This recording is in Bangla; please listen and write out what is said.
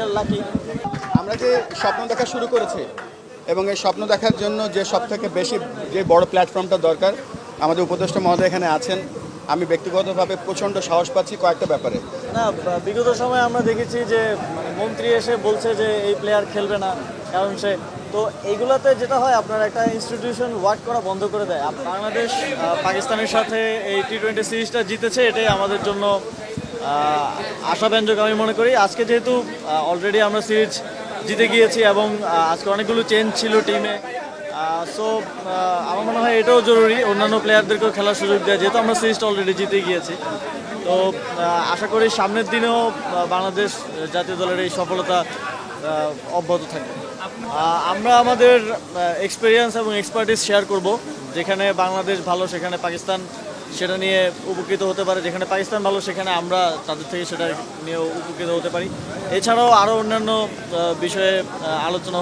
আর লাকি। আমরা যে স্বপ্ন দেখা শুরু করেছি এবং এই স্বপ্ন দেখার জন্য যে সবথেকে বেশি যে বড় প্ল্যাটফর্মটা দরকার, আমাদের উপদেষ্টা মহোদয় এখানে আছেন। আমি ব্যক্তিগতভাবে প্রচণ্ড সাহস পাচ্ছি কয়েকটা ব্যাপারে। না, বিগত সময়ে আমরা দেখেছি যে মানে মন্ত্রী এসে বলছে যে এই প্লেয়ার খেলবে না, কারণ সে তো এইগুলোতে যেটা হয় আপনার একটা ইনস্টিটিউশন ওয়ার্ক করা বন্ধ করে দেয়। বাংলাদেশ পাকিস্তানের সাথে এই টি-20 সিরিজটা জিতেছে, এটাই আমাদের জন্য আশাব্যঞ্জক আমি মনে করি। আজকে যেহেতু অলরেডি আমরা সিরিজ জিতে গিয়েছি এবং আজকে অনেকগুলো চেঞ্জ ছিল টিমে, সো আমার মনে হয় এটাও জরুরি অন্যান্য প্লেয়ারদেরকেও খেলার সুযোগ দেওয়া, যেহেতু আমরা সিরিজটা অলরেডি জিতে গিয়েছি। তো আশা করি সামনের দিনেও বাংলাদেশ জাতীয় দলের এই সফলতা অব্যাহত থাকবে। আমরা আমাদের এক্সপিরিয়েন্স এবং এক্সপার্টিস শেয়ার করব। যেখানে বাংলাদেশ ভালো সেখানে পাকিস্তান সেটা নিয়ে উপকৃত হতে পারে, যেখানে পাকিস্তান ভালো সেখানে আমরা তাদের থেকে সেটা নিয়ে উপকৃত হতে পারি। এছাড়াও আরও অন্যান্য বিষয়ে আলোচনা